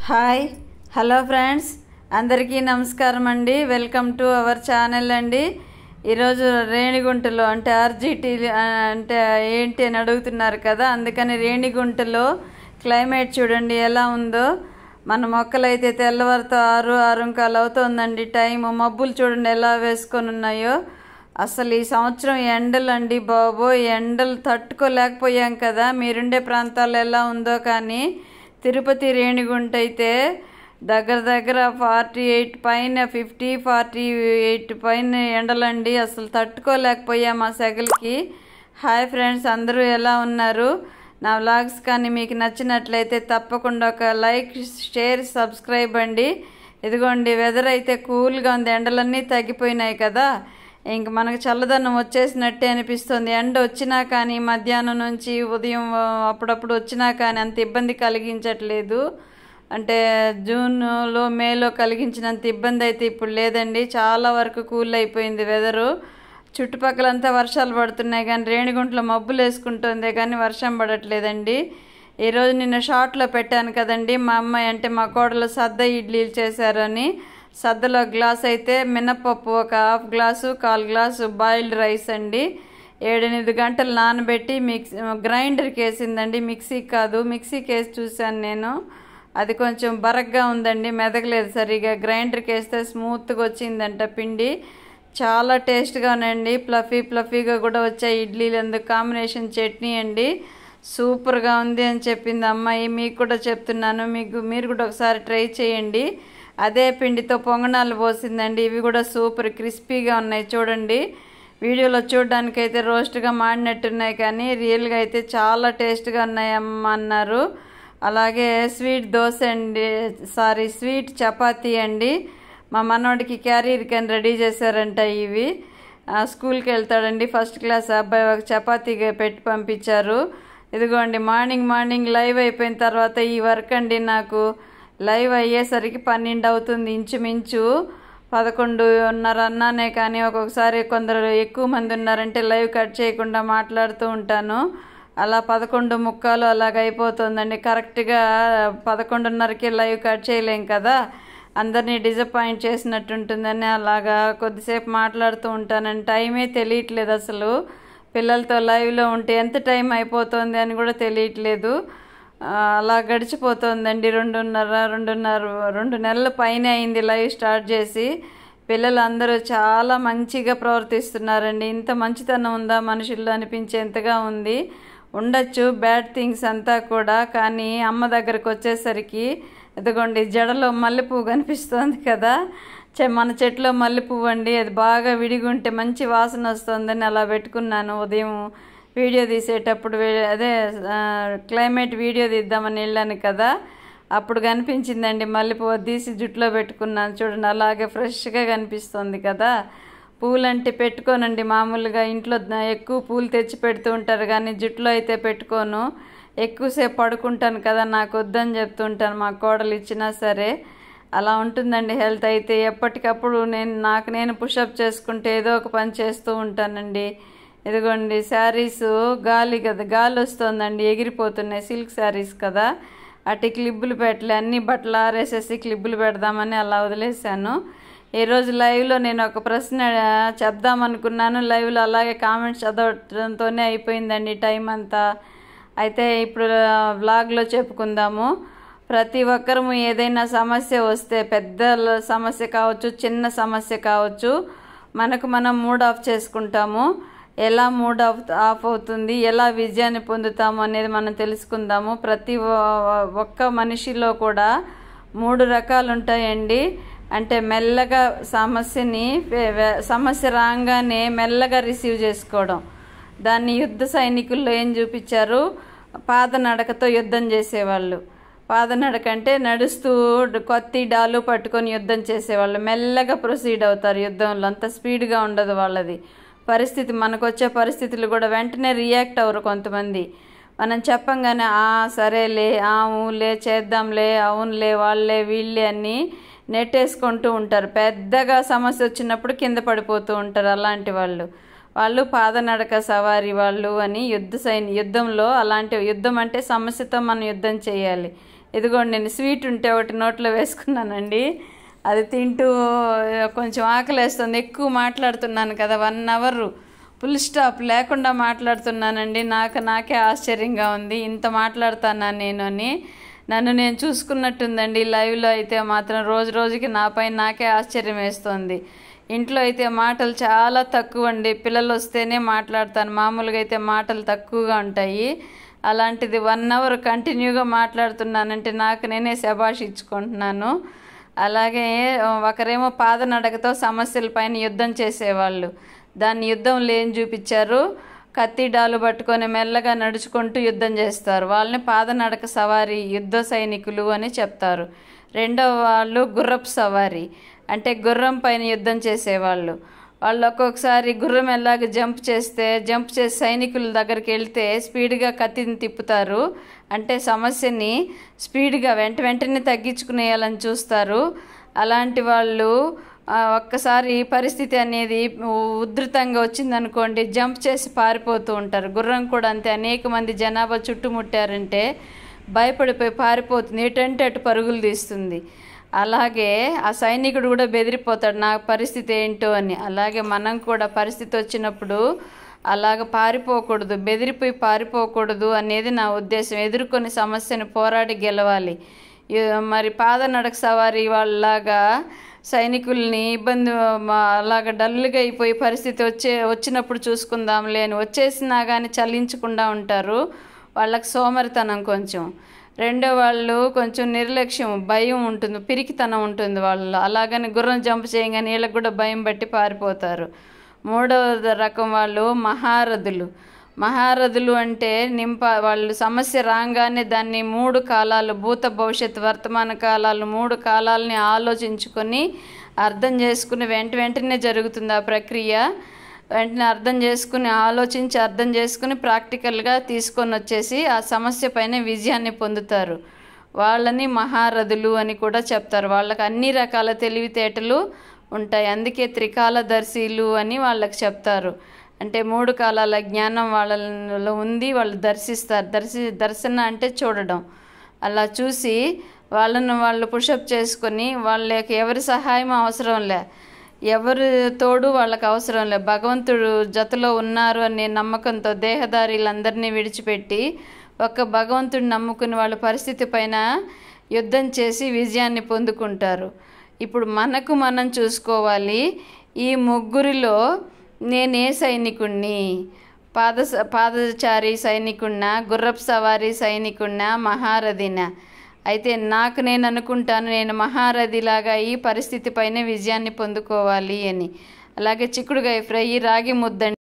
Hi hello friends, అందరికీ నమస్కారం అండి. వెల్కమ్ టు అవర్ ఛానల్ అండి. ఈరోజు రేణిగుంటలో అంటే ఆర్జీటీ అంటే ఏంటి అని అడుగుతున్నారు కదా, అందుకని రేణిగుంటలో క్లైమేట్ చూడండి ఎలా ఉందో. మన మొక్కలైతే తెల్లవారితో 6:15 అవుతుందండి టైము. మబ్బులు చూడండి ఎలా వేసుకొని ఉన్నాయో. అసలు ఈ సంవత్సరం ఎండలు అండి బాబోయ్, ఎండలు తట్టుకోలేకపోయాం కదా. మీరుండే ప్రాంతాల్లో ఎలా ఉందో కానీ తిరుపతి రేణిగుంట అయితే దగ్గర 48 పైన 48 పైన ఎండలండి. అసలు తట్టుకోలేకపోయాం ఆ సెగలకి. హాయ్ ఫ్రెండ్స్, అందరూ ఎలా ఉన్నారు? నా వ్లాగ్స్ కానీ మీకు నచ్చినట్లయితే తప్పకుండా ఒక లైక్, షేర్, సబ్స్క్రైబ్ అండి. ఇదిగోండి వెదర్ అయితే కూల్గా ఉంది, ఎండలన్నీ తగ్గిపోయినాయి కదా. ఇంక మనకు చల్లదనం వచ్చేసినట్టే అనిపిస్తుంది. ఎండ వచ్చినా కానీ మధ్యాహ్నం నుంచి ఉదయం అప్పుడప్పుడు వచ్చినా కానీ అంత ఇబ్బంది కలిగించట్లేదు. అంటే జూన్లో మేలో కలిగించినంత ఇబ్బంది అయితే ఇప్పుడు లేదండి. చాలా వరకు కూల్ అయిపోయింది వెదరు. చుట్టుపక్కలంతా వర్షాలు పడుతున్నాయి కానీ రేణిగుంటలో మబ్బులు వేసుకుంటుంది కానీ వర్షం పడట్లేదండి. ఈరోజు నిన్న షార్ట్లో పెట్టాను కదండి, మా అమ్మాయి అంటే మా కోడలు సద్ద ఇడ్లీలు చేశారని. సద్దలో గ్లాస్ అయితే మినప్పప్పు ఒక 1/2 గ్లాసు, 1/4 గ్లాసు బాయిల్డ్ రైస్ అండి. 7-8 గంటలు నానబెట్టి గ్రైండర్కి వేసిందండి, మిక్సీకి కాదు. మిక్సీకి వేసి చూశాను నేను, అది కొంచెం బరగ్గా ఉందండి, మెదగలేదు సరిగా. గ్రైండర్కి వేస్తే స్మూత్గా వచ్చిందంట పిండి. చాలా టేస్ట్గా ఉన్నాయండి, ఫ్లఫీగా కూడా వచ్చాయి ఇడ్లీలు. అందుకు కాంబినేషన్ చట్నీ అండి, సూపర్గా ఉంది అని చెప్పింది అమ్మాయి. మీకు కూడా చెప్తున్నాను, మీరు కూడా ఒకసారి ట్రై చేయండి. అదే పిండితో పొంగనాలు పోసిందండి, ఇవి కూడా సూపర్ క్రిస్పీగా ఉన్నాయి చూడండి. వీడియోలో చూడడానికి అయితే రోస్ట్గా మాడినట్టున్నాయి కానీ రియల్గా అయితే చాలా టేస్ట్గా ఉన్నాయి అమ్మ అన్నారు. అలాగే స్వీట్ దోశ అండి, స్వీట్ చపాతీ అండి. మా మనోడికి క్యారీర్ కానీ రెడీ చేశారంట. ఇవి స్కూల్కి వెళ్తాడండి, ఫస్ట్ క్లాస్ అబ్బాయి. ఒక చపాతీగా పెట్టి పంపించారు. ఇదిగోండి మార్నింగ్ లైవ్ అయిపోయిన తర్వాత ఈ వర్క్ అండి. నాకు లైవ్ అయ్యేసరికి 12 అవుతుంది ఇంచుమించు. 11:30 అన్నానే కానీ ఒక్కొక్కసారి కొందరు ఎక్కువ మంది ఉన్నారంటే లైవ్ కట్ చేయకుండా మాట్లాడుతూ ఉంటాను. అలా 11:45 అలాగ అయిపోతుందండి. కరెక్ట్గా 11:30కి లైవ్ కట్ చేయలేం కదా, అందరినీ డిసప్పాయింట్ చేసినట్టుంటుందని అలాగా కొద్దిసేపు మాట్లాడుతూ ఉంటానండి. టైమే తెలియట్లేదు అసలు. పిల్లలతో లైవ్లో ఉంటే ఎంత టైం అయిపోతుంది అని కూడా తెలియట్లేదు. అలా గడిచిపోతుందండి. 2 నెలల పైన అయింది లైవ్ స్టార్ట్ చేసి. పిల్లలందరూ చాలా మంచిగా ప్రవర్తిస్తున్నారండి. ఇంత మంచితనం ఉందా మనుషుల్లో అనిపించేంతగా ఉంది. ఉండొచ్చు బ్యాడ్ థింగ్స్ అంతా కూడా, కానీ అమ్మ దగ్గరకు వచ్చేసరికి ఇదిగోండి జడలో మల్లెపువ్వు కనిపిస్తుంది కదా, మన చెట్లో మల్లెపువ్వు అండి. అది బాగా విడిగుంటే మంచి వాసన వస్తుందని అలా పెట్టుకున్నాను. ఉదయం వీడియో తీసేటప్పుడు అదే క్లైమేట్ వీడియో తీద్దామని వెళ్ళాను కదా, అప్పుడు కనిపించిందండి మల్లెపువ్వు. తీసి జుట్టులో పెట్టుకున్నాను చూడండి, అలాగే ఫ్రెష్గా కనిపిస్తుంది కదా. పూలంటే పెట్టుకోనండి మామూలుగా, ఇంట్లో ఎక్కువ పూలు తెచ్చి పెడుతూ ఉంటారు కానీ జుట్టులో అయితే పెట్టుకోను. ఎక్కువసేపు పడుకుంటాను కదా, నాకు వద్దని చెప్తుంటాను మా కోడలు ఇచ్చినా సరే. అలా ఉంటుందండి హెల్త్ అయితే. ఎప్పటికప్పుడు నేను పుషప్ చేసుకుంటే ఏదో ఒక పని చేస్తూ ఉంటానండి. ఇదిగోండి శారీస్ గాలి వస్తుందండి, ఎగిరిపోతున్నాయి. సిల్క్ శారీస్ కదా, అటు క్లిబ్బులు పెట్టలే, అన్ని బట్టలు ఆరేసేసి క్లిబ్బులు పెడదామని అలా వదిలేశాను. ఈరోజు లైవ్లో నేను ఒక ప్రశ్న చెప్దామనుకున్నాను. లైవ్లో అలాగే కామెంట్స్ చదవడంతోనే అయిపోయిందండి టైం అంతా. అయితే ఇప్పుడు వ్లాగ్లో చెప్పుకుందాము. ప్రతి ఒక్కరము ఏదైనా సమస్య వస్తే, పెద్ద సమస్య కావచ్చు, చిన్న సమస్య కావచ్చు, మనం మూడ్ ఆఫ్ చేసుకుంటాము. ఎలా మూడ్ ఆఫ్ అవుతుంది, ఎలా విజయాన్ని పొందుతాము అనేది మనం తెలుసుకుందాము. ప్రతి ఒక్క మనిషిలో కూడా 3 రకాలు ఉంటాయండి. అంటే మెల్లగా సమస్య రాగానే మెల్లగా రిసీవ్ చేసుకోవడం. దాన్ని యుద్ధ సైనికుల్లో ఏం చూపించారు, పాదనడకతో యుద్ధం చేసేవాళ్ళు. పాదనడక అంటే నడుస్తూ కొత్తి డాలు పట్టుకొని యుద్ధం చేసేవాళ్ళు. మెల్లగా ప్రొసీడ్ అవుతారు యుద్ధంలో, అంత స్పీడ్గా ఉండదు వాళ్ళది. పరిస్థితి మనకు వచ్చే పరిస్థితులు కూడా వెంటనే రియాక్ట్ అవ్వరు కొంతమంది. మనం చెప్పంగానే సరేలే, ఊలే, చేద్దాంలే, అవునులే, వాళ్ళే వీళ్ళే అని నెట్టేసుకుంటూ ఉంటారు. పెద్దగా సమస్య వచ్చినప్పుడు కింద పడిపోతూ ఉంటారు. అలాంటి వాళ్ళు పాదనడక సవారి వాళ్ళు అని యుద్ధంలో అలాంటి యుద్ధం అంటే సమస్యతో మనం యుద్ధం చేయాలి. ఇదిగోండి నేను స్వీట్ ఉంటే ఒకటి నోట్లో వేసుకున్నానండి. అది తింటూ కొంచెం ఆకలేస్తుంది, ఎక్కువ మాట్లాడుతున్నాను కదా, 1 అవర్ ఫుల్ స్టాప్ లేకుండా మాట్లాడుతున్నానండి. నాకే ఆశ్చర్యంగా ఉంది, ఇంత మాట్లాడుతానా నేను అని. నన్ను నేను చూసుకున్నట్టుందండి. లైవ్లో అయితే మాత్రం రోజు రోజుకి నాపై నాకే ఆశ్చర్యం వేస్తుంది. ఇంట్లో అయితే మాటలు చాలా తక్కువ అండి. పిల్లలు వస్తేనే మాట్లాడతాను, మామూలుగా అయితే మాటలు తక్కువగా ఉంటాయి. అలాంటిది 1 అవర్ కంటిన్యూగా మాట్లాడుతున్నానంటే నాకు నేనే శభాష్ ఇచ్చుకుంటున్నాను. అలాగే ఒకరేమో పాదనడకతో సమస్యలపైన యుద్ధం చేసేవాళ్ళు, దాన్ని యుద్ధంలో ఏం చూపించారు, కత్తి డాలు పట్టుకొని మెల్లగా నడుచుకుంటూ యుద్ధం చేస్తారు. వాళ్ళని పాదనడక సవారీ యుద్ధ సైనికులు అని చెప్తారు. రెండవ వాళ్ళు గుర్రపు సవారీ, అంటే గుర్రం పైన యుద్ధం చేసేవాళ్ళు. వాళ్ళు ఒక్కొక్కసారి గుర్రం ఎలాగ జంప్ చేసి సైనికుల దగ్గరికి వెళ్తే స్పీడ్గా కత్తిని తిప్పుతారు, అంటే సమస్యని స్పీడ్గా వెంటనే తగ్గించుకునేయాలని చూస్తారు. అలాంటి వాళ్ళు ఒక్కసారి పరిస్థితి అనేది ఉధృతంగా వచ్చిందనుకోండి, జంప్ చేసి పారిపోతూ ఉంటారు. గుర్రం కూడా అంతే, అనేక మంది జనాభా చుట్టుముట్టారంటే భయపడిపోయి పారిపోతుంది, ఎటంటే అటు పరుగులు తీస్తుంది. అలాగే ఆ సైనికుడు కూడా బెదిరిపోతాడు, నా పరిస్థితి ఏంటో అని. అలాగే మనం కూడా పరిస్థితి వచ్చినప్పుడు అలాగ పారిపోకూడదు, బెదిరిపోయి పారిపోకూడదు అనేది నా ఉద్దేశం. ఎదుర్కొని సమస్యను పోరాడి గెలవాలి. మరి పాదనడక సవారీ వాళ్ళలాగా సైనికుల్ని ఇబ్బంది అలాగ డల్గా అయిపోయి పరిస్థితి వచ్చినప్పుడు చూసుకుందాంలే అని వచ్చేసినా కానీ చలించకుండా ఉంటారు. వాళ్ళకి సోమరితనం కొంచెం. రెండో వాళ్ళు కొంచెం నిర్లక్ష్యం, భయం ఉంటుంది, పిరికితనం ఉంటుంది వాళ్ళలో. అలాగని గుర్రం జంప్ చేయగానే వీళ్ళకి కూడా భయం బట్టి పారిపోతారు. మూడవ రకం వాళ్ళు మహారథులు అంటే వాళ్ళు సమస్య రాగానే దాన్ని 3 కాలాలు, భూత భవిష్యత్ వర్తమాన కాలాలు 3 కాలాలని ఆలోచించుకొని అర్థం చేసుకుని వెంటనే జరుగుతుంది ఆ ప్రక్రియ. వెంటనే అర్థం చేసుకుని ప్రాక్టికల్గా తీసుకొని వచ్చేసి ఆ సమస్య పైన విజయాన్ని పొందుతారు. వాళ్ళని మహారథులు అని కూడా చెప్తారు. వాళ్ళకి అన్ని రకాల తెలివితేటలు ఉంటాయి, అందుకే త్రికాలదర్శీలు అని వాళ్ళకి చెప్తారు. అంటే 3 కాలాల జ్ఞానం వాళ్ళలో ఉంది, వాళ్ళు దర్శిస్తారు. దర్శన అంటే చూడడం. అలా చూసి వాళ్ళు పుషప్ చేసుకొని వాళ్ళకి ఎవరి సహాయం అవసరం లే, ఎవరి తోడు వాళ్ళకి అవసరం లే, భగవంతుడు జతలో ఉన్నారు అనే నమ్మకంతో దేహదారీలందరినీ విడిచిపెట్టి ఒక్క భగవంతుడిని నమ్ముకుని వాళ్ళ పరిస్థితి పైన యుద్ధం చేసి విజయాన్ని పొందుకుంటారు. ఇప్పుడు మనం చూసుకోవాలి, ఈ ముగ్గురిలో నేనే సైనికుణ్ణి? పాదచారి సైనికున్నా, గుర్రపు సవారీ సైనికున్నా, మహారథినా? అయితే నేను అనుకుంటాను, నేను మహారథిలాగా ఈ పరిస్థితి పైన విజయాన్ని పొందుకోవాలి అని. అలాగే చిక్కుడుగాయ ఫ్రై, రాగి ముద్దండి.